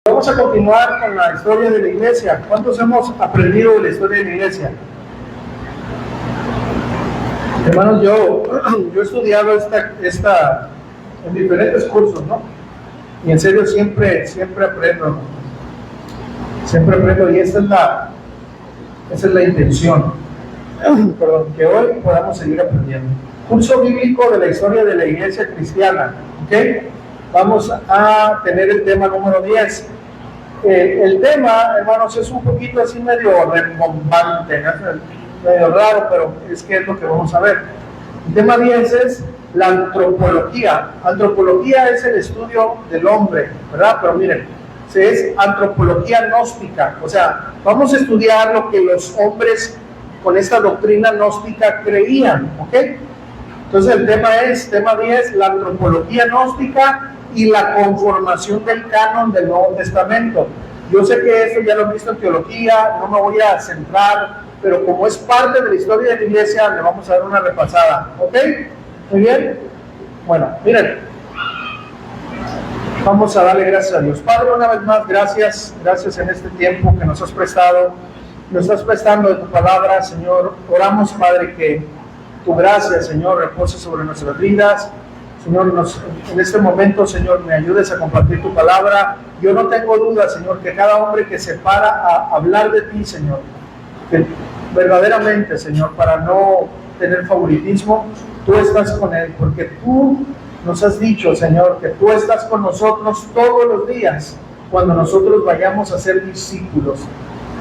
Vamos a continuar con la historia de la iglesia. ¿Cuántos hemos aprendido de la historia de la iglesia? Hermanos, yo he estudiado esta en diferentes cursos, ¿no? Y en serio siempre aprendo. Siempre aprendo y esa es la intención. Perdón, que hoy podamos seguir aprendiendo. Curso bíblico de la historia de la iglesia cristiana, ¿ok? Vamos a tener el tema número 10. El tema, hermanos, es un poquito así medio rembombante, ¿no? Medio raro, pero es que es lo que vamos a ver. El tema 10 es la antropología. Antropología es el estudio del hombre, ¿verdad? Pero miren, es antropología gnóstica. O sea, vamos a estudiar lo que los hombres con esta doctrina gnóstica creían, ¿ok? Entonces el tema 10, la antropología gnóstica y la conformación del canon del Nuevo Testamento. Yo sé que esto ya lo he visto en teología, no me voy a centrar, pero como es parte de la historia de la iglesia, le vamos a dar una repasada, ¿ok? Muy bien. Bueno, miren, vamos a darle gracias a Dios. Padre, una vez más, gracias en este tiempo que nos has prestado, nos estás prestando de tu palabra, Señor. Oramos, Padre, que tu gracia, Señor, repose sobre nuestras vidas. Señor, en este momento, Señor, me ayudes a compartir tu palabra. Yo no tengo duda, Señor, que cada hombre que se para a hablar de ti, Señor, que verdaderamente, Señor, para no tener favoritismo, tú estás con él, porque tú nos has dicho, Señor, que tú estás con nosotros todos los días cuando nosotros vayamos a ser discípulos.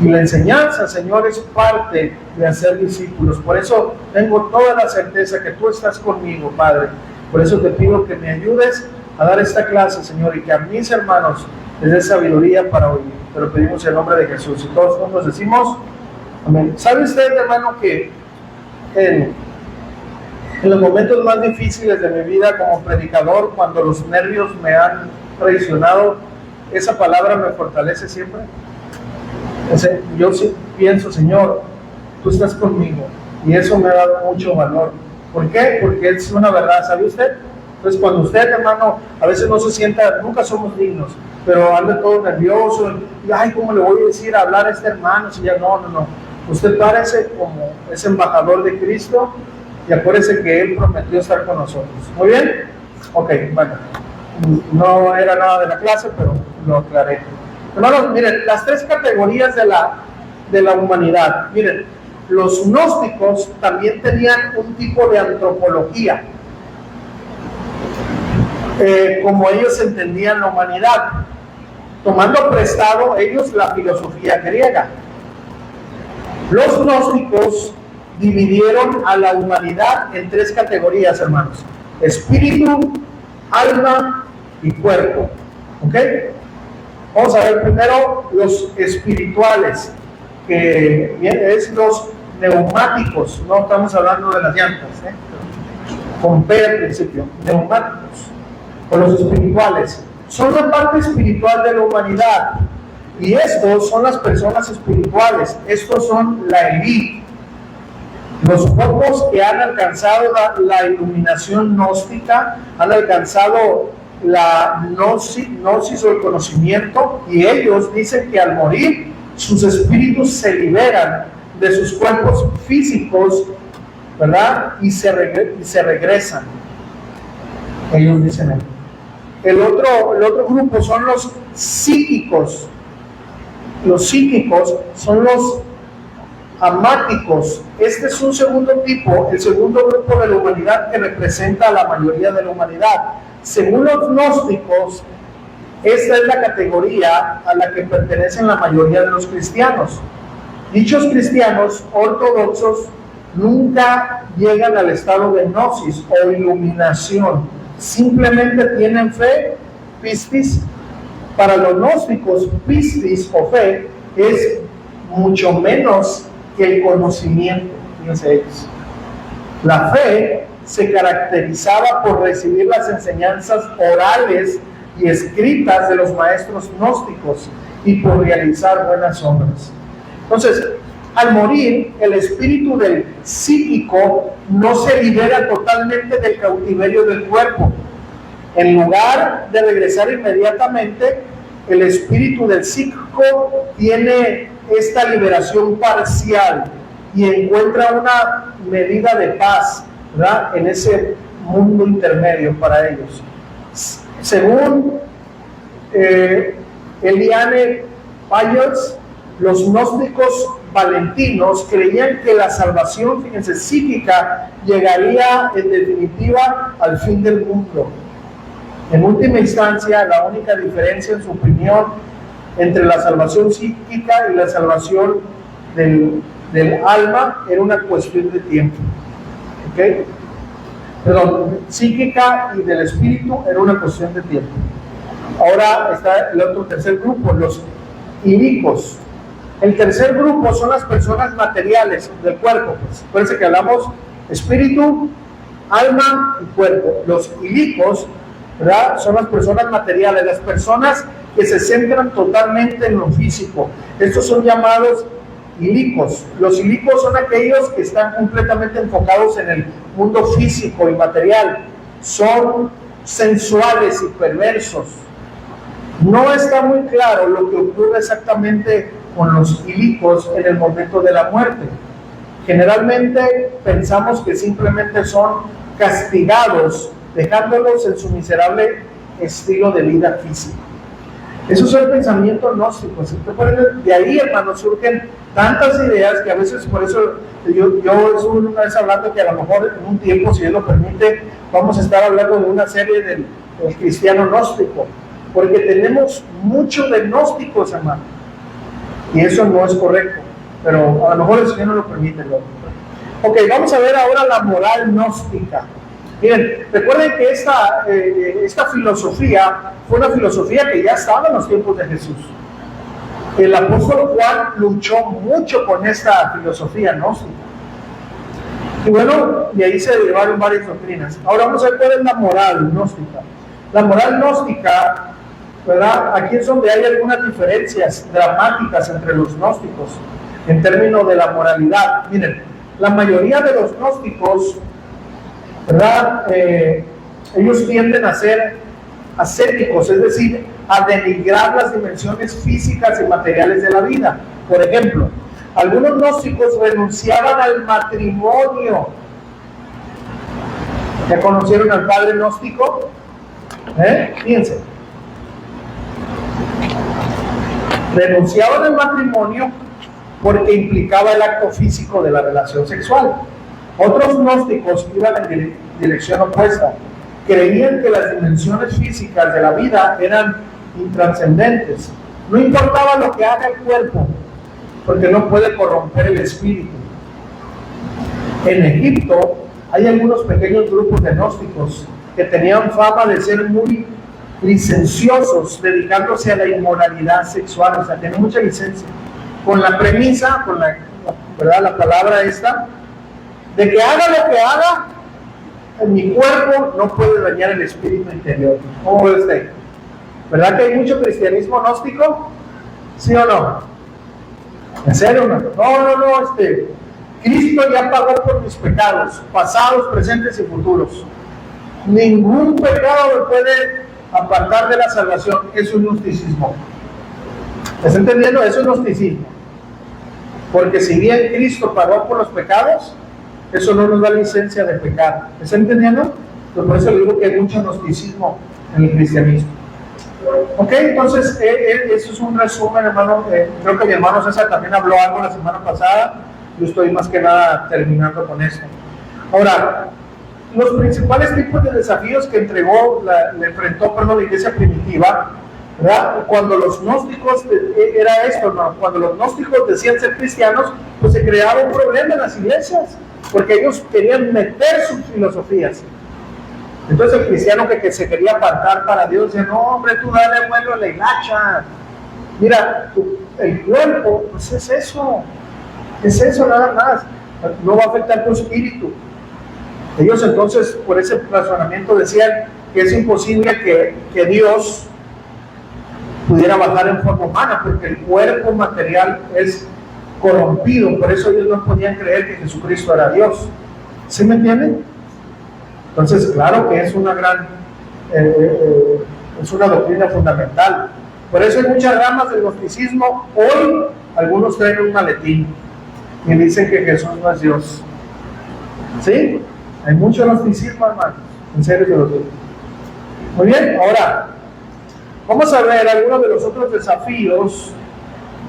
Y la enseñanza, Señor, es parte de hacer discípulos. Por eso tengo toda la certeza que tú estás conmigo, Padre. Por eso te pido que me ayudes a dar esta clase, Señor, y que a mis hermanos les dé sabiduría para oír. Te lo pedimos en el nombre de Jesús. Y todos juntos decimos, amén. ¿Sabe usted, hermano, que en los momentos más difíciles de mi vida como predicador, cuando los nervios me han traicionado, esa palabra me fortalece siempre? Yo sí pienso, Señor, tú estás conmigo, y eso me ha dado mucho valor. ¿Por qué? Porque es una verdad, ¿sabe usted? Entonces, cuando usted, hermano, a veces no se sienta, nunca somos dignos, pero anda todo nervioso, y ay, ¿cómo le voy a decir, hablar a este hermano? Si ya no. Usted párese como ese embajador de Cristo y acuérdese que Él prometió estar con nosotros. ¿Muy bien? Ok, bueno, no era nada de la clase, pero lo aclaré. Hermanos, miren, las tres categorías de la humanidad. Miren, los gnósticos también tenían un tipo de antropología, como ellos entendían la humanidad, tomando prestado ellos la filosofía griega. Los gnósticos dividieron a la humanidad en tres categorías, hermanos: espíritu, alma y cuerpo. ¿Ok? Vamos a ver primero los espirituales, que es los neumáticos. No estamos hablando de las llantas, con P al principio. Neumáticos, o los espirituales, son la parte espiritual de la humanidad, y estos son las personas espirituales. Estos son la élite, los pocos que han alcanzado la iluminación gnóstica, han alcanzado la gnosis o el conocimiento, y ellos dicen que al morir sus espíritus se liberan de sus cuerpos físicos, ¿verdad? Y se regresan. Ellos dicen eso. El otro grupo son los psíquicos. Los psíquicos son los amáticos. Este es un segundo tipo, el segundo grupo de la humanidad que representa a la mayoría de la humanidad. Según los gnósticos, esta es la categoría a la que pertenecen la mayoría de los cristianos. Dichos cristianos ortodoxos nunca llegan al estado de gnosis o iluminación, simplemente tienen fe, pistis. Para los gnósticos, pistis o fe es mucho menos que el conocimiento. Fíjense ellos. La fe se caracterizaba por recibir las enseñanzas orales y escritas de los maestros gnósticos y por realizar buenas obras. Entonces, al morir, el espíritu del psíquico no se libera totalmente del cautiverio del cuerpo. En lugar de regresar inmediatamente, el espíritu del psíquico tiene esta liberación parcial y encuentra una medida de paz, ¿verdad?, en ese mundo intermedio para ellos. Según Eliane Payers, los gnósticos valentinos creían que la salvación, fíjense, psíquica llegaría en definitiva al fin del mundo. En última instancia, la única diferencia, en su opinión, entre la salvación psíquica y la salvación del alma era una cuestión de tiempo. ¿Ok? Perdón, psíquica y del espíritu era una cuestión de tiempo. Ahora está el otro tercer grupo, los ilicos. El tercer grupo son las personas materiales del cuerpo. Pues, acuérdense que hablamos espíritu, alma y cuerpo. Los ilicos, ¿verdad?, son las personas materiales, las personas que se centran totalmente en lo físico. Estos son llamados ilicos. Los ilicos son aquellos que están completamente enfocados en el mundo físico y material. Son sensuales y perversos. No está muy claro lo que ocurre exactamente con los ilicos en el momento de la muerte. Generalmente pensamos que simplemente son castigados, dejándolos en su miserable estilo de vida físico. Esos son pensamientos gnósticos. De ahí, hermanos, surgen tantas ideas que a veces, por eso yo estuve una vez hablando que a lo mejor en un tiempo, si Dios lo permite, vamos a estar hablando de una serie del cristiano gnóstico, porque tenemos mucho de gnósticos, hermano, y eso no es correcto, pero a lo mejor el Señor no lo permite, ¿no? Ok, vamos a ver ahora la moral gnóstica. Miren, recuerden que esta filosofía fue una filosofía que ya estaba en los tiempos de Jesús. El apóstol Juan luchó mucho con esta filosofía gnóstica. Y bueno, de ahí se derivaron varias doctrinas. Ahora vamos a ver cuál es la moral gnóstica. La moral gnóstica, ¿verdad?, aquí es donde hay algunas diferencias dramáticas entre los gnósticos en términos de la moralidad. Miren, la mayoría de los gnósticos, ¿verdad?, ellos tienden a ser ascéticos, es decir, a denigrar las dimensiones físicas y materiales de la vida. Por ejemplo, algunos gnósticos renunciaban al matrimonio. ¿Ya conocieron al padre gnóstico? Fíjense. Renunciaban al matrimonio porque implicaba el acto físico de la relación sexual. Otros gnósticos iban en dirección opuesta. Creían que las dimensiones físicas de la vida eran intrascendentes. No importaba lo que haga el cuerpo, porque no puede corromper el espíritu. En Egipto hay algunos pequeños grupos de gnósticos que tenían fama de ser muy licenciosos, dedicándose a la inmoralidad sexual, o sea, tienen mucha licencia, con la premisa, con la, ¿verdad?, la palabra esta, de que haga lo que haga, en mi cuerpo no puede dañar el espíritu interior. ¿Cómo ve usted? ¿Verdad que hay mucho cristianismo gnóstico? ¿Sí o no? ¿En serio? No, Cristo ya pagó por mis pecados, pasados, presentes y futuros. Ningún pecado me puede apartar de la salvación. Es un gnosticismo. ¿Estás entendiendo? Es un gnosticismo. Porque si bien Cristo pagó por los pecados, eso no nos da licencia de pecar. ¿Está entendiendo? Pues por eso le digo que hay mucho gnosticismo en el cristianismo. Ok, entonces eso es un resumen, hermano. Creo que mi hermano César también habló algo la semana pasada. Yo estoy más que nada terminando con esto. Ahora, los principales tipos de desafíos que le enfrentó la iglesia primitiva, ¿verdad? Cuando los gnósticos, era esto, ¿no? Cuando los gnósticos decían ser cristianos, pues se creaba un problema en las iglesias, porque ellos querían meter sus filosofías. Entonces el cristiano que se quería apartar para Dios decía, no hombre, tú dale vuelo a la hilacha. Mira, el cuerpo, pues es eso nada más, no va a afectar tu espíritu. Ellos entonces, por ese razonamiento, decían que es imposible que Dios pudiera bajar en forma humana, porque el cuerpo material es corrompido, por eso ellos no podían creer que Jesucristo era Dios. ¿Sí me entienden? Entonces, claro que es una gran, es una doctrina fundamental. Por eso hay muchas ramas del gnosticismo. Hoy algunos traen un maletín y dicen que Jesús no es Dios. ¿Sí? Hay mucho gnosticismo, hermanos. En serio que lo digo. Muy bien, ahora vamos a ver algunos de los otros desafíos,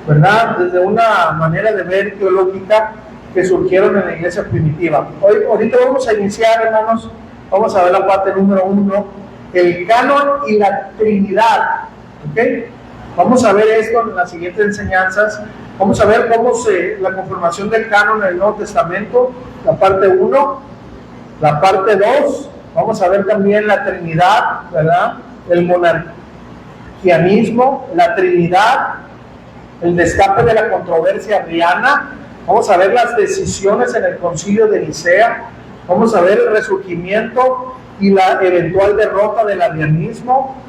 ¿verdad? Desde una manera de ver teológica que surgieron en la iglesia primitiva. Ahorita vamos a iniciar, hermanos, vamos a ver la parte número 1, el canon y la Trinidad. ¿Ok? Vamos a ver esto en las siguientes enseñanzas. Vamos a ver cómo la conformación del canon en el Nuevo Testamento, la parte 1, la parte 2. Vamos a ver también la Trinidad, ¿verdad? El monarquianismo, la Trinidad, el destape de la controversia arriana. Vamos a ver las decisiones en el concilio de Nicea. Vamos a ver el resurgimiento y la eventual derrota del arrianismo.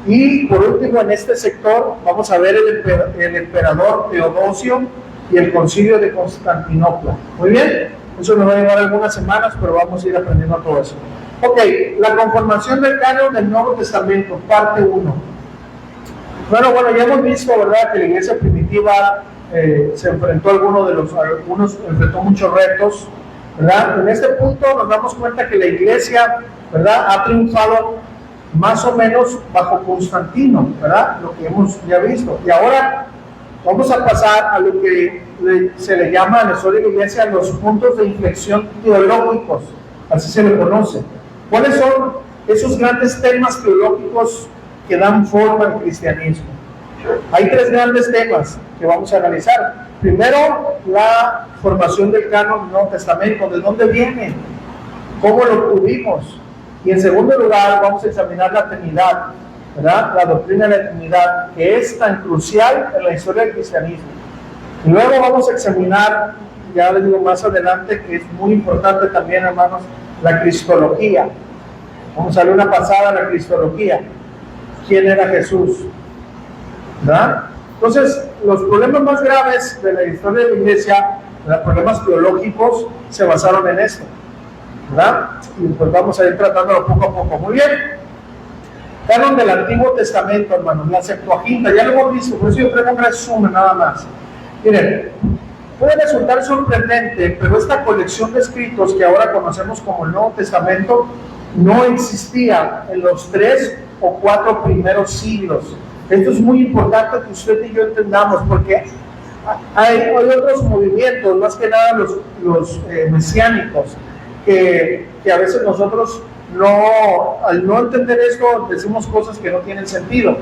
Y por último, en este sector, vamos a ver el emperador Teodosio y el concilio de Constantinopla. Muy bien, eso nos va a llevar algunas semanas, pero vamos a ir aprendiendo todo eso. Ok, la conformación del canon del Nuevo Testamento, parte 1. Bueno, ya hemos visto, ¿verdad?, que la iglesia primitiva se enfrentó a algunos enfrentó muchos retos, ¿verdad? En este punto nos damos cuenta que la iglesia, ¿verdad?, ha triunfado más o menos bajo Constantino, ¿verdad? Lo que hemos ya visto. Y ahora vamos a pasar a lo que se le llama en la historia de la iglesia los puntos de inflexión teológicos, así se le conoce. ¿Cuáles son esos grandes temas teológicos que dan forma al cristianismo? Hay 3 grandes temas que vamos a analizar. Primero, la formación del canon del Nuevo Testamento, ¿de dónde viene? ¿Cómo lo tuvimos? Y en segundo lugar, vamos a examinar la Trinidad, ¿verdad? La doctrina de la Trinidad, que es tan crucial en la historia del cristianismo. Y luego vamos a examinar, ya les digo más adelante, que es muy importante también, hermanos, la cristología. Vamos a darle una pasada a la cristología. ¿Quién era Jesús? ¿Verdad? Entonces, los problemas más graves de la historia de la iglesia, los problemas teológicos, se basaron en esto, ¿verdad? Y pues vamos a ir tratándolo poco a poco. Muy bien. Canon del Antiguo Testamento, hermanos, la Septuaginta, ya lo hemos visto, por eso yo traigo un resumen nada más. Miren, puede resultar sorprendente, pero esta colección de escritos que ahora conocemos como el Nuevo Testamento no existía en los 3 o 4 primeros siglos. Esto es muy importante que usted y yo entendamos, porque hay otros movimientos, más que nada los mesiánicos, que a veces nosotros al no entender esto, decimos cosas que no tienen sentido.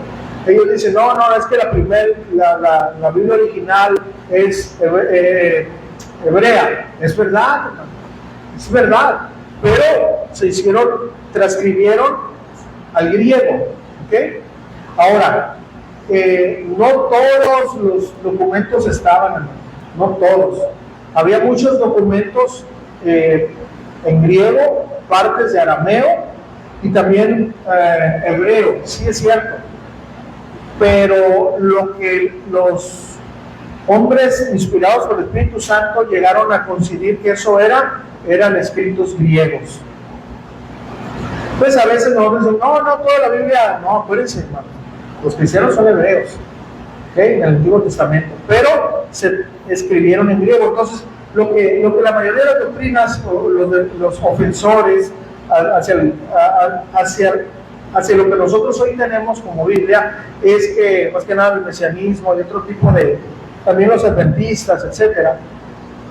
Ellos dicen, no, es que la Biblia original es hebrea. Es verdad, pero transcribieron al griego, ¿ok? Ahora, no todos los documentos estaban, no todos. Había muchos documentos en griego, partes de arameo y también hebreo, sí es cierto. Pero lo que los hombres inspirados por el Espíritu Santo llegaron a coincidir que eso eran escritos griegos. Pues a veces nosotros decimos, no, toda la Biblia, no, acuérdense, hermano, los cristianos son hebreos, ¿okay?, en el Antiguo Testamento, pero se escribieron en griego. Entonces, lo que la mayoría de las doctrinas, o los ofensores hacia lo que nosotros hoy tenemos como Biblia, es que, más que nada, el mesianismo y otro tipo también los adventistas, etcétera,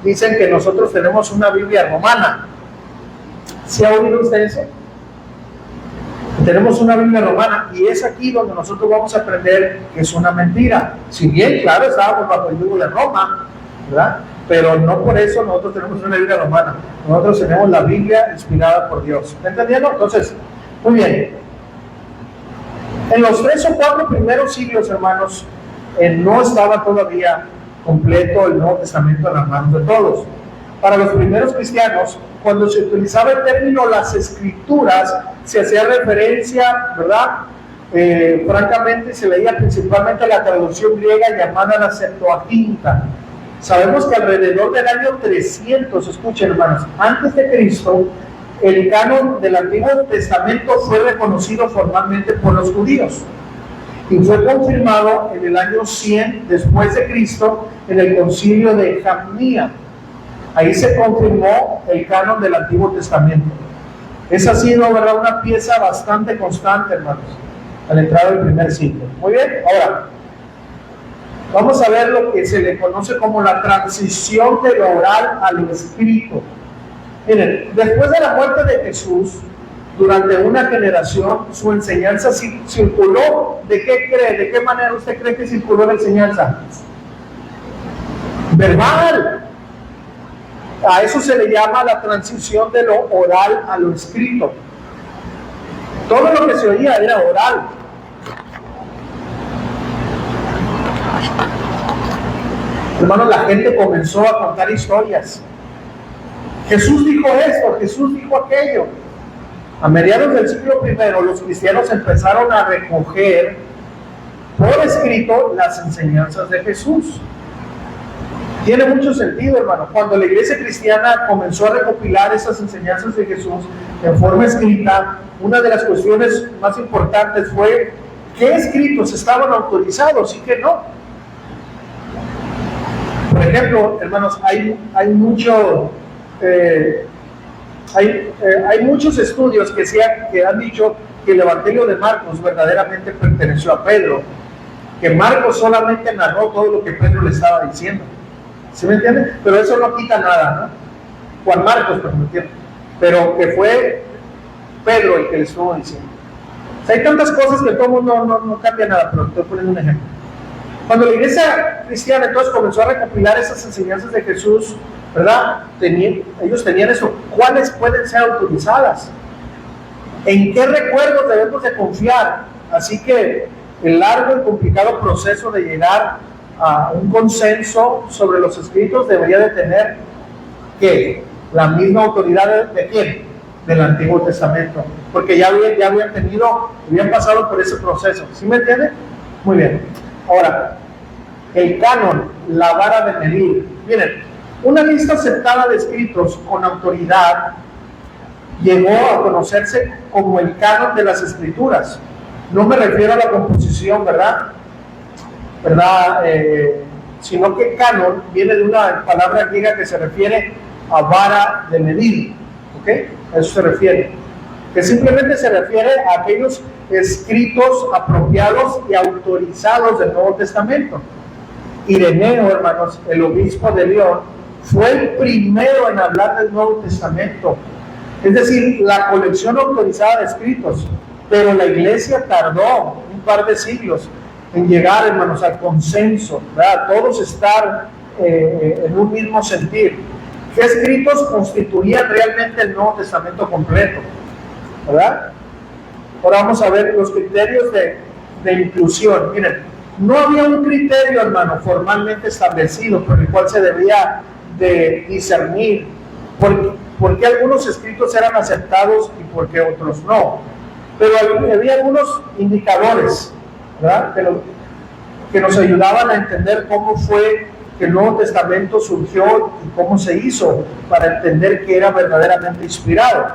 dicen que nosotros tenemos una Biblia romana. ¿Se ha oído usted eso? Tenemos una Biblia romana, y es aquí donde nosotros vamos a aprender que es una mentira. Si bien, claro, estábamos bajo el yugo de Roma, ¿verdad?, pero no por eso nosotros tenemos una Biblia romana. Nosotros tenemos la Biblia inspirada por Dios. ¿Está entendiendo? Entonces, muy bien. En los 3 o 4 primeros siglos, hermanos, no estaba todavía completo el Nuevo Testamento en las manos de todos. Para los primeros cristianos, cuando se utilizaba el término las Escrituras, se hacía referencia, ¿verdad? Francamente, se leía principalmente la traducción griega llamada la Septuaginta. Sabemos que alrededor del año 300, escuchen, hermanos, antes de Cristo, el canon del Antiguo Testamento fue reconocido formalmente por los judíos. y fue confirmado en el año 100 después de Cristo en el concilio de Jamnia. Ahí se confirmó el canon del Antiguo Testamento. Esa ha sido, ¿verdad?, una pieza bastante constante, hermanos, al entrar del primer siglo. Muy bien, ahora vamos a ver lo que se le conoce como la transición de lo oral a lo escrito. Miren, después de la muerte de Jesús, durante una generación, su enseñanza circuló. ¿De qué cree? ¿De qué manera usted cree que circuló la enseñanza? Verbal. A eso se le llama la transición de lo oral a lo escrito. Todo lo que se oía era oral. Hermanos, la gente comenzó a contar historias. Jesús dijo esto, Jesús dijo aquello. A mediados del siglo I, los cristianos empezaron a recoger por escrito las enseñanzas de Jesús. Tiene mucho sentido, hermano. Cuando la iglesia cristiana comenzó a recopilar esas enseñanzas de Jesús en forma escrita, una de las cuestiones más importantes fue qué escritos estaban autorizados y qué no. Por ejemplo, hermanos, hay muchos estudios que han dicho que el Evangelio de Marcos verdaderamente perteneció a Pedro, que Marcos solamente narró todo lo que Pedro le estaba diciendo. ¿Sí me entienden? Pero eso no quita nada, ¿no? Juan Marcos, pero me entienden. Pero que fue Pedro el que le estuvo diciendo. O sea, hay tantas cosas que todo el mundo no cambia nada, pero te estoy poniendo un ejemplo. Cuando la iglesia cristiana entonces comenzó a recopilar esas enseñanzas de Jesús, ¿verdad? Ellos tenían eso. ¿Cuáles pueden ser autorizadas? ¿En qué recuerdos debemos de confiar? Así que el largo y complicado proceso de llegar a un consenso sobre los escritos debería de tener que la misma autoridad de quién, del Antiguo Testamento, porque ya habían pasado por ese proceso. ¿Sí me entienden? Muy bien. Ahora, el canon, la vara de medir. Miren, una lista aceptada de escritos con autoridad llegó a conocerse como el canon de las Escrituras. No me refiero a la composición, ¿verdad? Sino que canon viene de una palabra griega que se refiere a vara de medir, ¿ok? A eso se refiere, que simplemente se refiere a aquellos escritos apropiados y autorizados del Nuevo Testamento. Ireneo, hermanos, el obispo de León, fue el primero en hablar del Nuevo Testamento, es decir, la colección autorizada de escritos, pero la iglesia tardó un par de siglos en llegar, hermanos, al consenso, ¿verdad? Todos estar en un mismo sentir. ¿Qué escritos constituían realmente el Nuevo Testamento completo? ¿Verdad? Ahora vamos a ver los criterios de inclusión. Miren, no había un criterio, hermano, formalmente establecido por el cual se debía de discernir por qué algunos escritos eran aceptados y por qué otros no. Pero había algunos indicadores, ¿verdad?, que nos ayudaban a entender cómo fue que el Nuevo Testamento surgió y cómo se hizo para entender que era verdaderamente inspirado.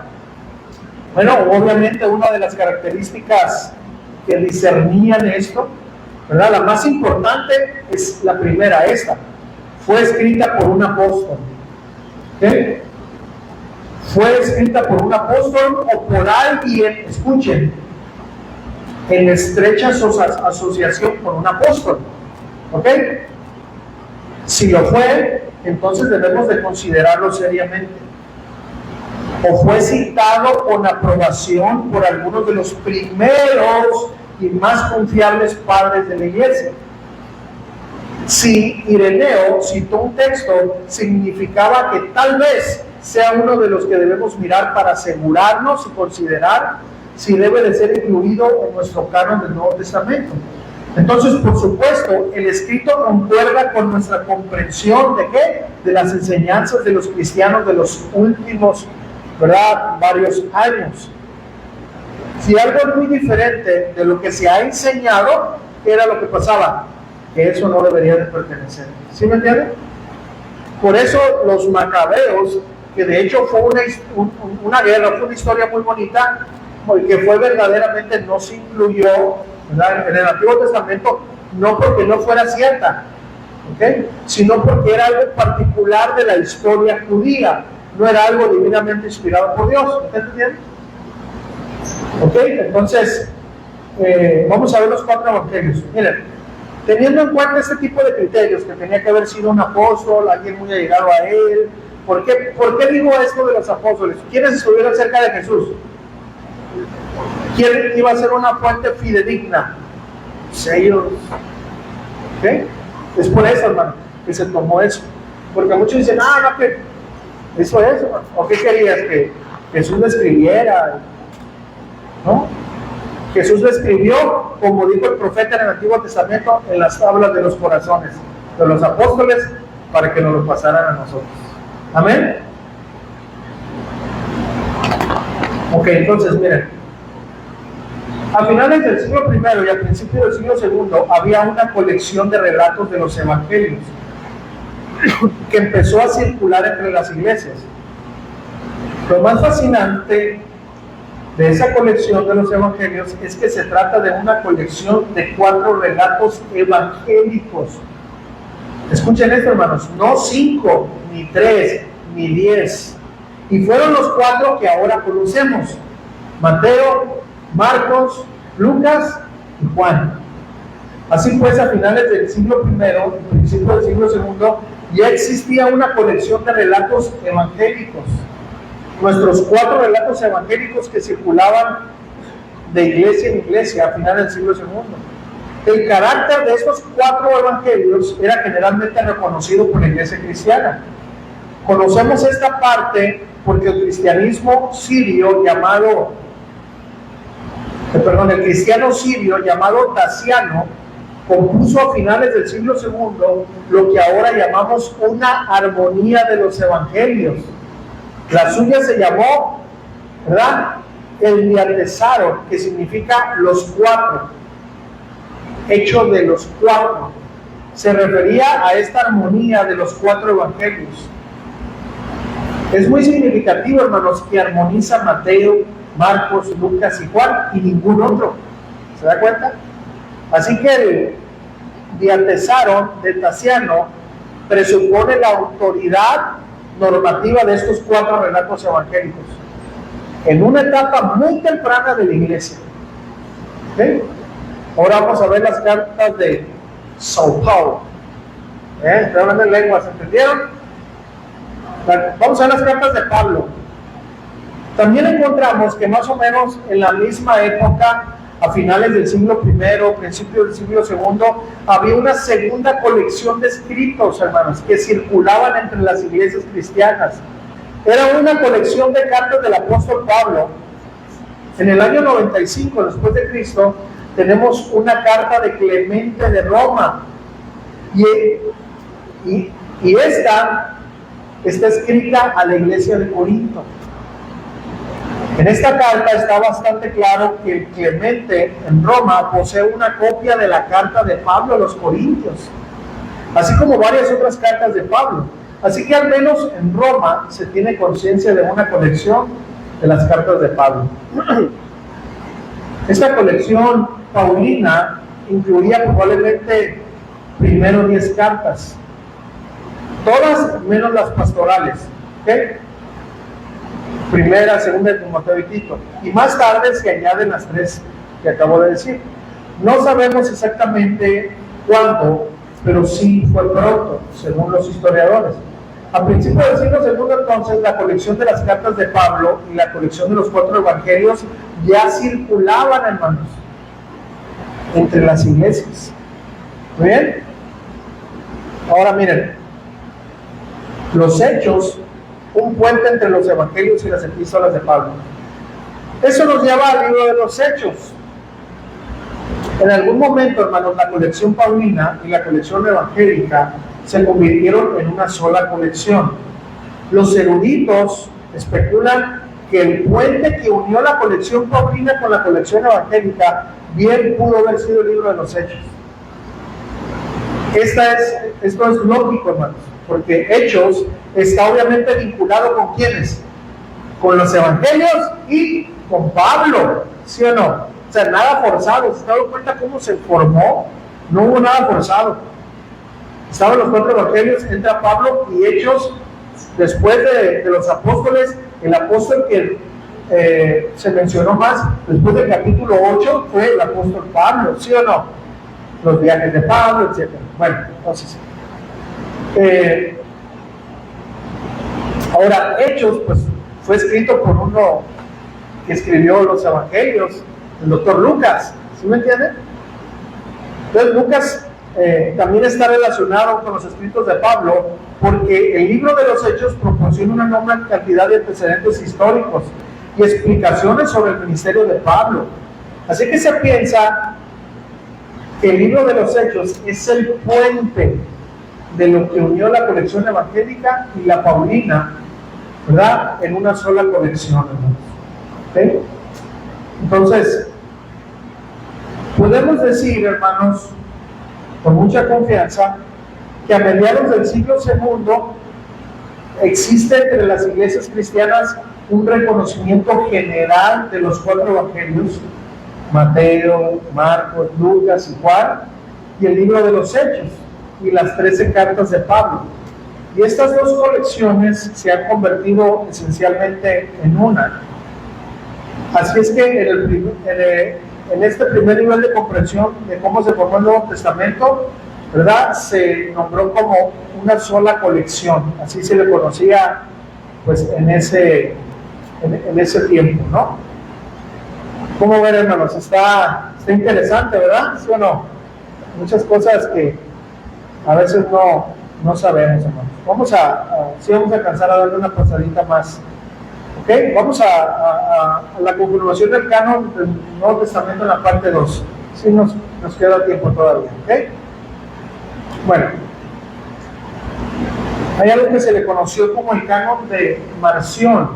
Bueno, obviamente una de las características que discernían esto, ¿verdad?, la más importante es la primera, esta. Fue escrita por un apóstol. ¿Okay? Fue escrita por un apóstol o por alguien, escuchen, en estrecha asociación con un apóstol. ¿Ok? Si lo fue, entonces debemos de considerarlo seriamente. O fue citado con aprobación por algunos de los primeros y más confiables padres de la iglesia. Si Ireneo citó un texto, significaba que tal vez sea uno de los que debemos mirar para asegurarnos y considerar si debe de ser incluido en nuestro canon del Nuevo Testamento. Entonces, por supuesto, el escrito concuerda con nuestra comprensión de ¿qué? De las enseñanzas de los cristianos de los últimos, ¿verdad?, varios años. Si algo es muy diferente de lo que se ha enseñado, ¿qué era lo que pasaba? Que eso no debería de pertenecer. ¿Sí me entienden? Por eso los macabeos, que de hecho fue una guerra, fue una historia muy bonita, porque fue verdaderamente, no se incluyó ¿verdad? En el Antiguo Testamento, no porque no fuera cierta, ¿okay? Sino porque era algo particular de la historia judía, no era algo divinamente inspirado por Dios. ¿Me entienden? ¿Ok? Entonces, vamos a ver los 4 evangelios. Miren, teniendo en cuenta este tipo de criterios, que tenía que haber sido un apóstol, alguien muy allegado a él. ¿Por qué digo esto de los apóstoles? ¿Quiénes estuvieron cerca de Jesús? ¿Quién iba a ser una fuente fidedigna? Ellos. ¿Ok? Es por eso, hermano, que se tomó eso. Porque muchos dicen, no, que eso es, hermano. ¿O qué querías? Que Jesús lo escribiera, ¿no? Jesús lo escribió, como dijo el profeta en el Antiguo Testamento, en las tablas de los corazones de los apóstoles, para que nos lo pasaran a nosotros. Amén. Ok, entonces miren, a finales del siglo I y a principios del siglo II había una colección de relatos de los evangelios que empezó a circular entre las iglesias. Lo más fascinante de esa colección de los evangelios es que se trata de una colección de 4 relatos evangélicos. Escuchen esto, hermanos, no 5, ni 3, ni 10. Y fueron los 4 que ahora conocemos: Mateo, Marcos, Lucas y Juan. Así pues, a finales del siglo I, principios del siglo II, ya existía una colección de relatos evangélicos. Nuestros 4 relatos evangélicos que circulaban de iglesia en iglesia a finales del siglo II. El carácter de estos 4 evangelios era generalmente reconocido por la iglesia cristiana. Conocemos esta parte porque el cristiano sirio llamado Daciano compuso a finales del siglo II lo que ahora llamamos una armonía de los evangelios. La suya se llamó, ¿verdad?, el Diatesaro, que significa los 4, hecho de los 4. Se refería a esta armonía de los 4 evangelios. Es muy significativo, hermanos, que armoniza Mateo, Marcos, Lucas y Juan y ningún otro. ¿Se da cuenta? Así que el Diatesaro de Daciano presupone la autoridad normativa de estos 4 relatos evangélicos en una etapa muy temprana de la iglesia. ¿Okay? Ahora vamos a ver las cartas de Sao Paulo. Estoy hablando en lenguas, ¿entendieron? Vamos a ver las cartas de Pablo. También encontramos que más o menos en la misma época, a finales del siglo I, principios del siglo II, había una segunda colección de escritos, hermanos, que circulaban entre las iglesias cristianas. Era una colección de cartas del apóstol Pablo. En el año 95 después de Cristo tenemos una carta de Clemente de Roma, y esta está escrita a la iglesia de Corinto. En esta carta está bastante claro que el Clemente en Roma posee una copia de la carta de Pablo a los Corintios, así como varias otras cartas de Pablo. Así que al menos en Roma se tiene conciencia de una colección de las cartas de Pablo. Esta colección paulina incluía probablemente primero 10 cartas, todas menos las pastorales, ¿okay? Primera, segunda de Timoteo y Tito, y más tarde se añaden las 3 que acabo de decir. No sabemos exactamente cuándo, pero sí fue pronto, según los historiadores. A principios del siglo II, entonces, la colección de las cartas de Pablo y la colección de los 4 evangelios ya circulaban, hermanos, entre las iglesias. ¿Muy bien? Ahora miren, los Hechos, un puente entre los evangelios y las epístolas de Pablo. Eso nos lleva al libro de los Hechos. En algún momento, hermanos, la colección paulina y la colección evangélica se convirtieron en una sola colección. Los eruditos especulan que el puente que unió la colección paulina con la colección evangélica bien pudo haber sido el libro de los Hechos. Esto es lógico, hermanos, porque Hechos está obviamente vinculado con ¿quiénes? Con los evangelios y con Pablo, ¿sí o no? sea, nada forzado. ¿Se está dando cuenta cómo se formó? No hubo nada forzado. Estaban los 4 evangelios, entra Pablo, y Hechos, después de los apóstoles, el apóstol que se mencionó más, después del capítulo 8, fue el apóstol Pablo, ¿sí o no? Los viajes de Pablo, etc. Bueno, entonces, ahora, Hechos, pues, fue escrito por uno que escribió los evangelios, el doctor Lucas, ¿sí me entienden? Entonces, Lucas también está relacionado con los escritos de Pablo, porque el libro de los Hechos proporciona una enorme cantidad de antecedentes históricos y explicaciones sobre el ministerio de Pablo. Así que se piensa que el libro de los Hechos es el puente de lo que unió la colección evangélica y la paulina, ¿verdad?, en una sola colección, ¿okay? Entonces, podemos decir, hermanos, con mucha confianza, que a mediados del siglo II existe entre las iglesias cristianas un reconocimiento general de los 4 evangelios, Mateo, Marcos, Lucas y Juan, y el libro de los Hechos, y las 13 cartas de Pablo. Y estas 2 colecciones se han convertido esencialmente en una. Así es que en este primer nivel de comprensión de cómo se formó el Nuevo Testamento, ¿verdad?, se nombró como una sola colección. Así se le conocía, pues, en ese tiempo, ¿no? ¿Cómo ven, hermanos? Está interesante, ¿verdad? ¿Sí o no? Muchas cosas que a veces no sabemos, hermanos. Vamos a alcanzar a darle una pasadita más. ¿Ok? Vamos a la confirmación del canon del Nuevo Testamento en la parte 2. Sí, nos queda tiempo todavía. ¿Ok? Bueno, hay algo que se le conoció como el canon de Marción.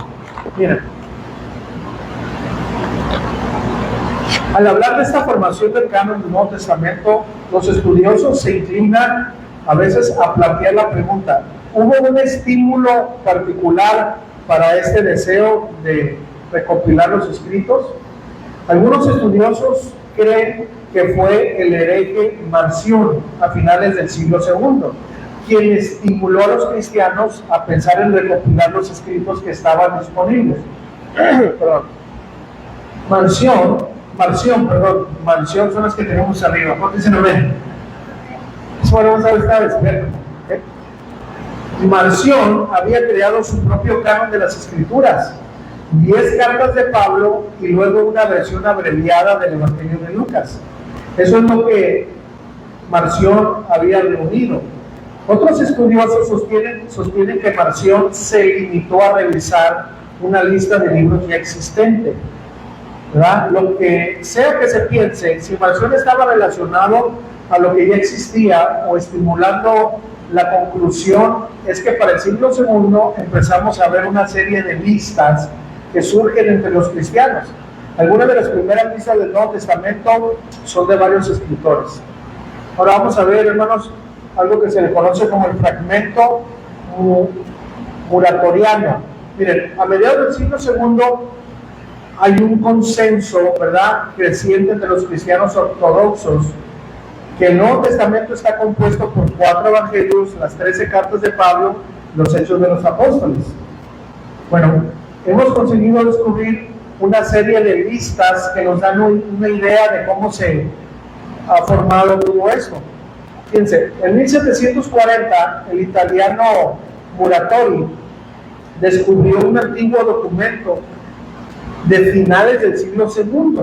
Miren, al hablar de esta formación del canon del Nuevo Testamento, los estudiosos se inclinan a veces a plantear la pregunta: ¿hubo un estímulo particular para este deseo de recopilar los escritos? Algunos estudiosos creen que fue el hereje Marción a finales del siglo II quien estimuló a los cristianos a pensar en recopilar los escritos que estaban disponibles. Marción son las que tenemos arriba. ¿Por se nos ven? Bueno, vamos a ver esta vez. Marción había creado su propio canon de las Escrituras, 10 cartas de Pablo y luego una versión abreviada del Evangelio de Lucas. Eso es lo que Marción había reunido. Otros estudiosos sostienen que Marción se limitó a revisar una lista de libros ya existente, ¿verdad? Lo que sea que se piense, si Marción estaba relacionado a lo que ya existía o estimulando la conclusión, es que para el siglo II empezamos a ver una serie de listas que surgen entre los cristianos. Algunas de las primeras listas del Nuevo Testamento son de varios escritores. Ahora vamos a ver, hermanos, algo que se le conoce como el fragmento muratoriano. Miren, a mediados del siglo II hay un consenso, ¿verdad?, creciente entre los cristianos ortodoxos que el Nuevo Testamento está compuesto por 4 evangelios, las 13 cartas de Pablo, los Hechos de los Apóstoles. Bueno, hemos conseguido descubrir una serie de listas que nos dan una idea de cómo se ha formado todo esto. Fíjense, en 1740 el italiano Muratori descubrió un antiguo documento de finales del siglo II,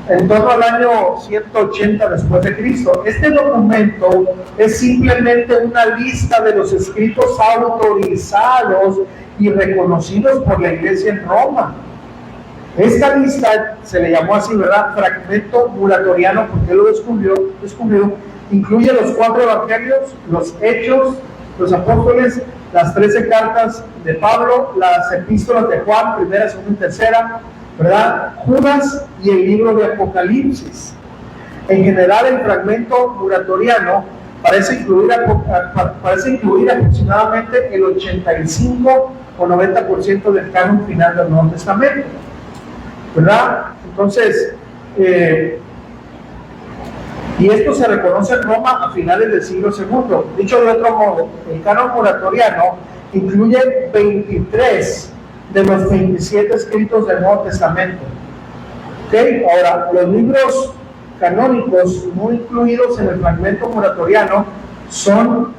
en torno al año 180 después de Cristo. Este documento es simplemente una lista de los escritos autorizados y reconocidos por la Iglesia en Roma. Esta lista se le llamó así, ¿verdad?, fragmento muratoriano, porque lo descubrió, incluye los 4 evangelios, los Hechos, los Apóstoles, las 13 cartas de Pablo, las epístolas de Juan, primera, segunda y tercera, ¿verdad?, Judas y el libro de Apocalipsis. En general, el fragmento muratoriano parece incluir aproximadamente el 85 o 90% del canon final del Nuevo Testamento. ¿verdad? Entonces, y esto se reconoce en Roma a finales del siglo II. Dicho de otro modo, el canon muratoriano incluye 23 de los 27 escritos del Nuevo Testamento. ¿Okay? Ahora, los libros canónicos no incluidos en el fragmento muratoriano son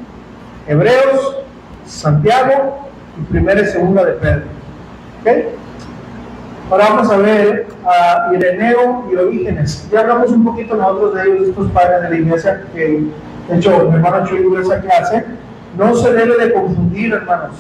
Hebreos, Santiago y Primera y Segunda de Pedro. ¿Okay? Ahora vamos a ver a Ireneo y Orígenes. Ya hablamos un poquito nosotros de ellos, estos padres de la iglesia, que de hecho mi hermano Chuy dio esa clase. No se debe de confundir, hermanos,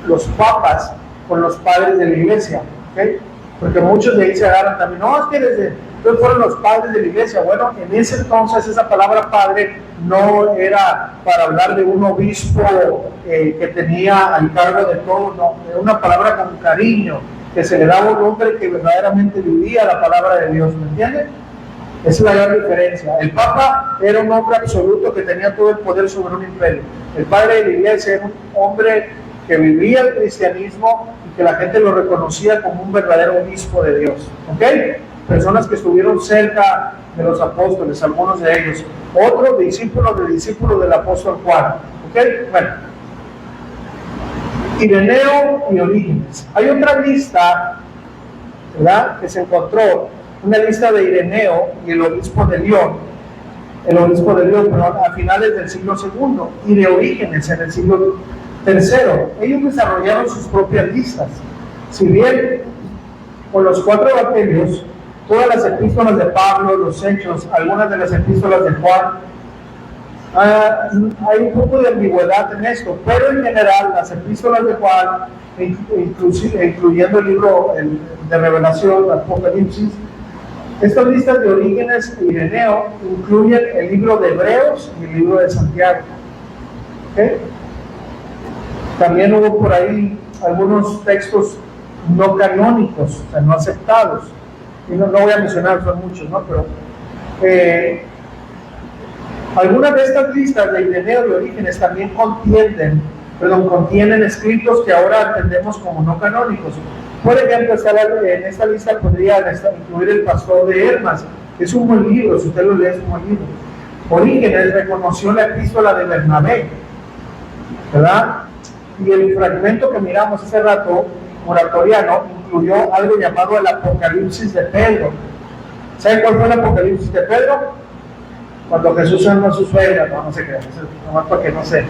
los papas con los padres de la iglesia, ¿okay? Porque muchos de ahí se agarran también, no, es que desde entonces fueron los padres de la iglesia. Bueno, en ese entonces esa palabra padre no era para hablar de un obispo que tenía al cargo de todo, no, era una palabra con cariño, que se le daba un hombre que verdaderamente vivía la palabra de Dios, ¿me entienden? Esa es la gran diferencia. El Papa era un hombre absoluto que tenía todo el poder sobre un imperio. El padre de la iglesia era un hombre que vivía el cristianismo y que la gente lo reconocía como un verdadero obispo de Dios. ¿Ok? Personas que estuvieron cerca de los apóstoles, algunos de ellos. Otros discípulos del apóstol Juan. ¿Ok? Bueno. Ireneo y Orígenes. Hay otra lista, ¿verdad?, que se encontró, una lista de Ireneo y el obispo de León, perdón, a finales del siglo II, y de Orígenes en el siglo III. Ellos desarrollaron sus propias listas. Si bien con los 4 evangelios, todas las epístolas de Pablo, los Hechos, algunas de las epístolas de Juan, hay un poco de ambigüedad en esto, pero en general las epístolas de Juan, incluyendo el libro de Revelación, Apocalipsis, estas listas de Orígenes y Ireneo incluyen el libro de Hebreos y el libro de Santiago. ¿Okay? También hubo por ahí algunos textos no canónicos, o sea, no aceptados, y no voy a mencionar, son muchos, ¿no? Pero algunas de estas listas de Ireneo y Orígenes también contienen escritos que ahora entendemos como no canónicos. Por ejemplo, en esta lista podría incluir el Pastor de Hermas. Es un buen libro, si usted lo lee es un buen libro. Orígenes reconoció la epístola de Bernabé, ¿verdad? Y el fragmento que miramos hace rato, muratoriano, incluyó algo llamado el Apocalipsis de Pedro. ¿Saben cuál fue el Apocalipsis de Pedro? Cuando Jesús ama a su suegra, no se crea, nomás para que no se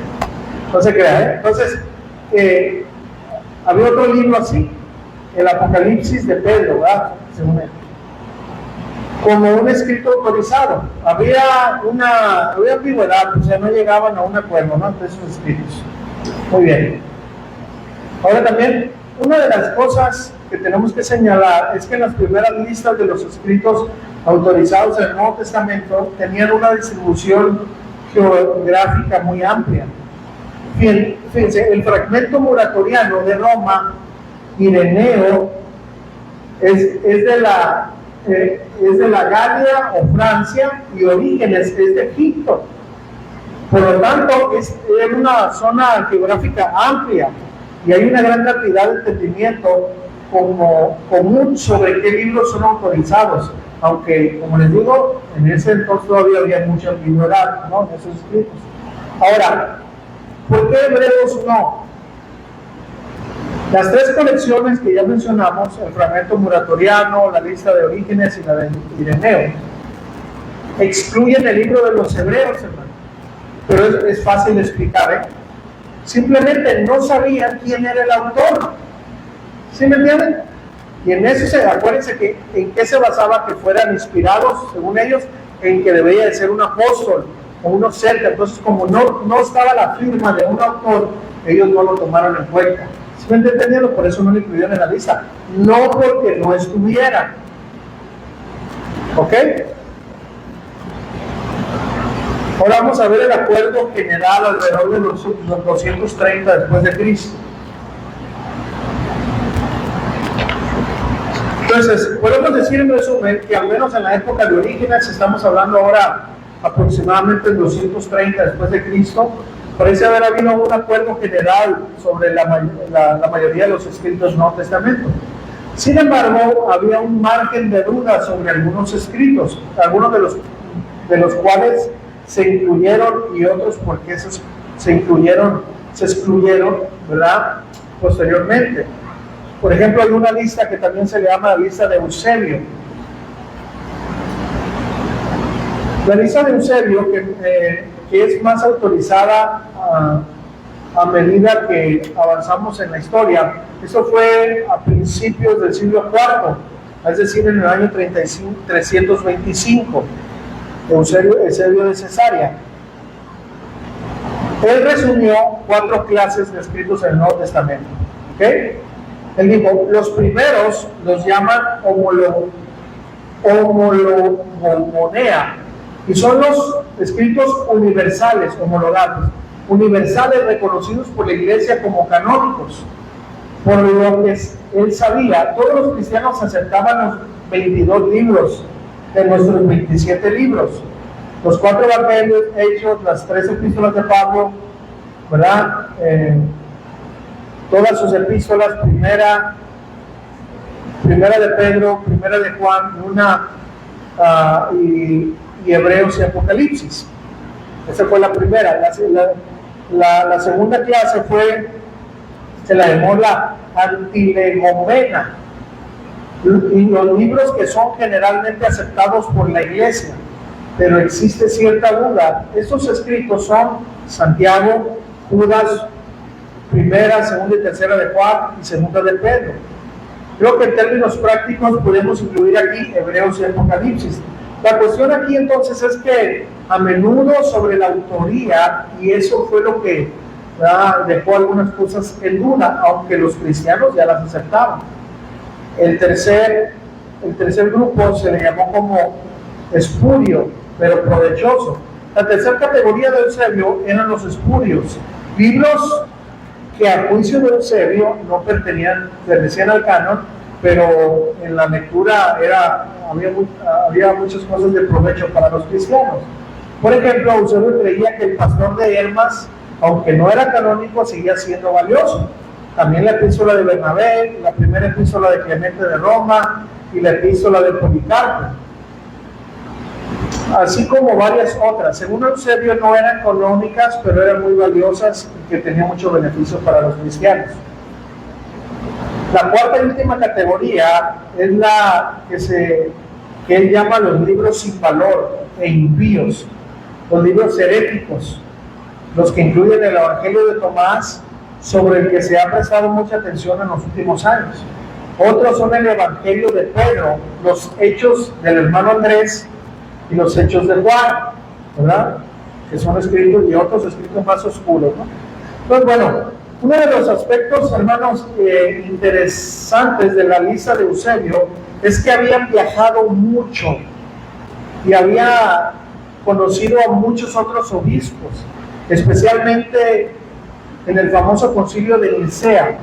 crea, ¿eh? Entonces, había otro libro así, el Apocalipsis de Pedro, ¿verdad? Según él, como un escrito autorizado. Había ambigüedad, o sea, no llegaban a un acuerdo, ¿no?, entre esos escritos. Muy bien. Ahora también, una de las cosas que tenemos que señalar es que en las primeras listas de los escritos autorizados en el Nuevo Testamento tenían una distribución geográfica muy amplia. Fíjense, el fragmento muratoriano de Roma, Ireneo, es de la Galia o Francia, y Orígenes es de Egipto. Por lo tanto, es una zona geográfica amplia y hay una gran cantidad de entendimiento común sobre qué libros son autorizados, aunque, como les digo, en ese entonces todavía había mucha ambigüedad, ¿no?, en esos escritos. Ahora, ¿por qué Hebreos no? Las 3 colecciones que ya mencionamos, el fragmento muratoriano, la lista de Orígenes y la de Ireneo, excluyen el libro de los Hebreos, hermano. Pero es fácil de explicar, ¿eh? Simplemente no sabían quién era el autor. ¿Sí me entienden? Y en eso acuérdense en qué se basaba que fueran inspirados, según ellos, en que debía de ser un apóstol o uno cerca. Entonces, como no estaba la firma de un autor, ellos no lo tomaron en cuenta. ¿Sí me entendieron? Por eso no lo incluyeron en la lista. No porque no estuviera. ¿Ok? Ahora vamos a ver el acuerdo general alrededor de los 230 después de Cristo. Entonces, podemos decir en resumen que al menos en la época de Orígenes, estamos hablando ahora aproximadamente en 230 después de Cristo, parece haber habido un acuerdo general sobre la mayoría de los escritos del Nuevo Testamento. Sin embargo, había un margen de duda sobre algunos escritos, algunos de los cuales se incluyeron y otros porque se excluyeron, ¿verdad? Posteriormente. Por ejemplo, hay una lista que también se le llama la lista de Eusebio. La lista de Eusebio, que es más autorizada a medida que avanzamos en la historia, eso fue a principios del siglo IV, es decir, en el año 325, Eusebio de Cesarea. Él resumió 4 clases de escritos en el Nuevo Testamento. ¿Okay? Él dijo, los primeros los llaman homologonea, y son los escritos universales, homologados, universales reconocidos por la Iglesia como canónicos. Por lo que él sabía, todos los cristianos aceptaban los 22 libros de nuestros 27 libros, los 4 evangelios, Hechos, las 3 epístolas de Pablo, ¿verdad? Todas sus epístolas, primera de Pedro, primera de Juan, y Hebreos y Apocalipsis. Esa fue la primera. La segunda clase se la llamó la antilegomena, y los libros que son generalmente aceptados por la Iglesia, pero existe cierta duda. Estos escritos son Santiago, Judas, primera, segunda y tercera de Juan y segunda de Pedro. Creo que en términos prácticos podemos incluir aquí Hebreos y Apocalipsis. La cuestión aquí entonces es que a menudo sobre la autoría, y eso fue lo que dejó algunas cosas en duda, aunque los cristianos ya las aceptaban. El tercer grupo se le llamó como espurio, pero provechoso. La tercera categoría de Eusebio eran los espurios, libros que a juicio de Eusebio no pertenecían al canon, pero en la lectura había muchas cosas de provecho para los cristianos. Por ejemplo, Eusebio creía que el pastor de Hermas, aunque no era canónico, seguía siendo valioso. También la epístola de Bernabé, la primera epístola de Clemente de Roma y la epístola de Policarpo, así como varias otras. Según Eusebio no eran canónicas, pero eran muy valiosas y que tenían mucho beneficio para los cristianos. La cuarta y última categoría es la que él llama los libros sin valor e impíos, los libros heréticos, los que incluyen el Evangelio de Tomás, sobre el que se ha prestado mucha atención en los últimos años. Otros son el Evangelio de Pedro, los Hechos del hermano Andrés y los Hechos de Juan, ¿verdad? Que son escritos, y otros escritos más oscuros, ¿no? Entonces, bueno, uno de los aspectos, hermanos, interesantes de la lista de Eusebio es que habían viajado mucho y había conocido a muchos otros obispos, especialmente en el famoso concilio de Nicea.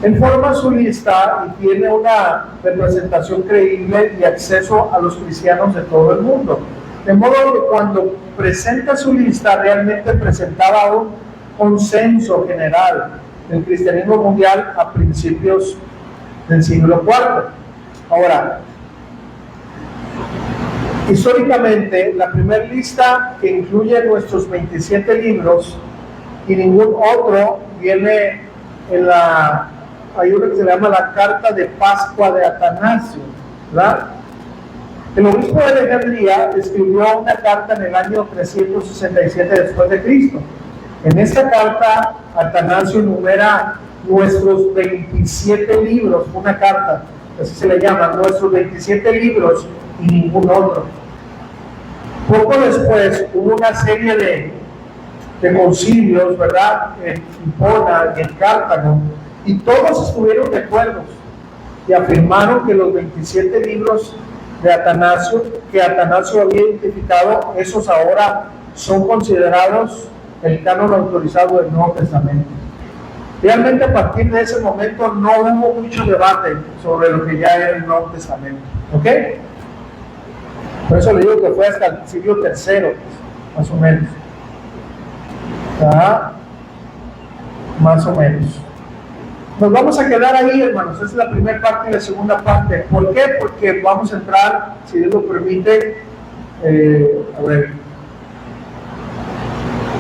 Él forma su lista y tiene una representación creíble y acceso a los cristianos de todo el mundo. De modo que cuando presenta su lista, realmente presentaba un consenso general del cristianismo mundial a principios del siglo IV. Ahora, históricamente, la primera lista que incluye nuestros 27 libros y ningún otro viene hay uno que se llama la Carta de Pascua de Atanasio, ¿verdad? El obispo de Alejandría escribió una carta en el año 367 después de Cristo. En esta carta, Atanasio enumera nuestros 27 libros, una carta, así se le llama, nuestros 27 libros y ningún otro. Poco después hubo una serie de concilios, ¿verdad? En Hipona y en Cartago, y todos estuvieron de acuerdo y afirmaron que los 27 libros de Atanasio, que Atanasio había identificado, esos ahora son considerados el canon autorizado del Nuevo Testamento. Realmente a partir de ese momento no hubo mucho debate sobre lo que ya era el Nuevo Testamento, ¿ok? Por eso le digo que fue hasta el siglo III, más o menos. Más o menos. Nos vamos a quedar ahí, hermanos. Esa es la primera parte y la segunda parte. ¿Por qué? Porque vamos a entrar, si Dios lo permite,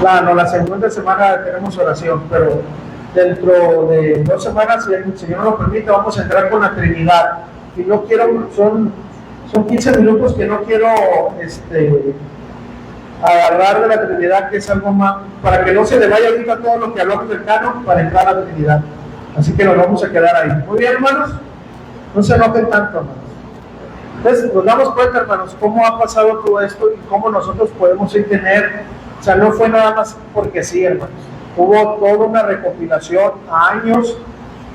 la segunda semana tenemos oración, pero dentro de 2 semanas, si el Señor lo permite, vamos a entrar con la Trinidad. Y no quiero, son 15 minutos que no quiero agarrar de la Trinidad, que es algo más, para que no se le vaya ahorita todo lo que hablamos del canon, para entrar a la Trinidad. Así que nos vamos a quedar ahí. Muy bien, hermanos. No se enojen tanto, hermanos. Entonces, nos damos cuenta, hermanos, cómo ha pasado todo esto y cómo nosotros podemos tener. O sea, no fue nada más porque sí, hermanos. Hubo toda una recopilación a años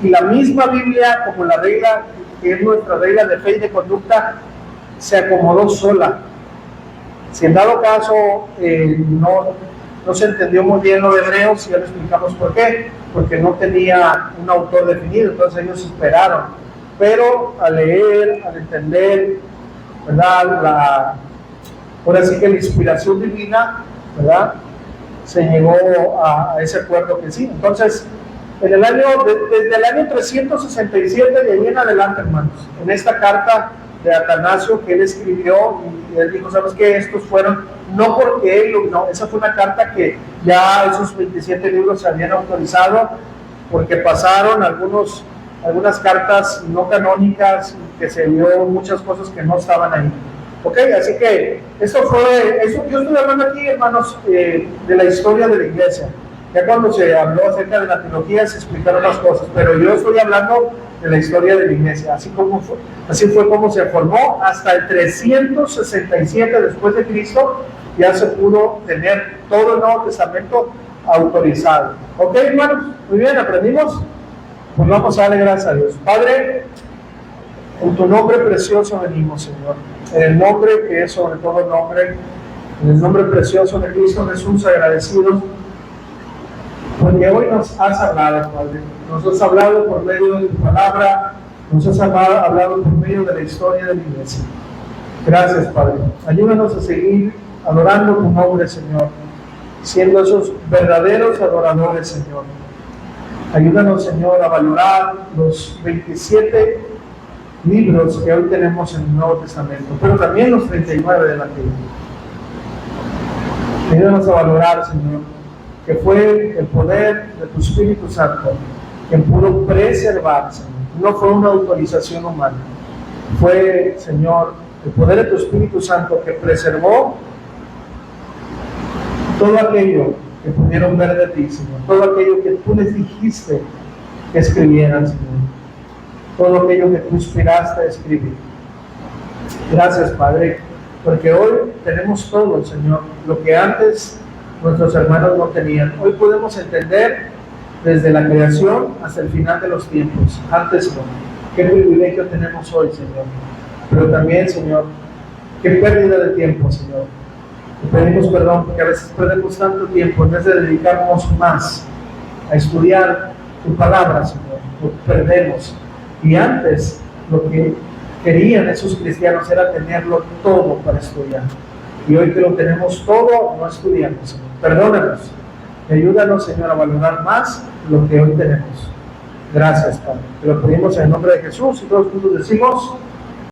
y la misma Biblia, como la regla, que es nuestra regla de fe y de conducta, se acomodó sola. Si en dado caso no se entendió muy bien lo de Hebreos, ya le explicamos por qué, porque no tenía un autor definido, entonces ellos esperaron. Pero al leer, al entender, ¿verdad? Ahora sí que la inspiración divina, ¿verdad? Se llegó a ese acuerdo que sí. Entonces, desde el año 367 de ahí en adelante, hermanos, en esta carta de Atanasio que él escribió, y él dijo, ¿sabes qué? Estos fueron, no porque él, no, esa fue una carta que ya esos 27 libros se habían autorizado, porque pasaron algunas cartas no canónicas, que se vio muchas cosas que no estaban ahí. Ok, así que eso yo estoy hablando aquí, hermanos, de la historia de la iglesia. Ya cuando se habló acerca de la teología se explicaron las cosas, pero yo estoy hablando de la historia de la iglesia, así fue como se formó. Hasta el 367 después de Cristo ya se pudo tener todo el Nuevo Testamento autorizado. Ok, hermanos, muy bien, aprendimos. Pues vamos a darle gracias a Dios. Padre, en tu nombre precioso venimos, Señor, en el nombre que es sobre todo nombre, en el nombre precioso de Cristo Jesús, agradecidos porque hoy nos has hablado, Padre. Nos has hablado por medio de tu palabra, nos has hablado por medio de la historia de la iglesia. Gracias, Padre. Ayúdanos a seguir adorando tu nombre, Señor, siendo esos verdaderos adoradores, Señor. Ayúdanos, Señor, a valorar los 27 libros que hoy tenemos en el Nuevo Testamento, pero también los 39 del Antiguo. Ayúdanos a valorar, Señor, que fue el poder de tu Espíritu Santo quien pudo preservar, Señor. No fue una autorización humana, fue, Señor, el poder de tu Espíritu Santo que preservó todo aquello que pudieron ver de ti, Señor, todo aquello que tú les dijiste que escribieran, Señor, todo aquello que tú inspiraste a escribir. Gracias, Padre, porque hoy tenemos todo, Señor, lo que antes nuestros hermanos no tenían. Hoy podemos entender desde la creación hasta el final de los tiempos. Antes no. Qué privilegio tenemos hoy, Señor. Pero también, Señor, qué pérdida de tiempo, Señor. Te pedimos perdón porque a veces perdemos tanto tiempo en vez de dedicarnos más a estudiar tu palabra, Señor. Lo perdemos. Y antes lo que querían esos cristianos era tenerlo todo para estudiar. Y hoy que lo tenemos todo, no estudiamos, Señor. Perdónanos. Ayúdanos, Señor, a valorar más lo que hoy tenemos. Gracias, Padre. Te lo pedimos en el nombre de Jesús y todos juntos decimos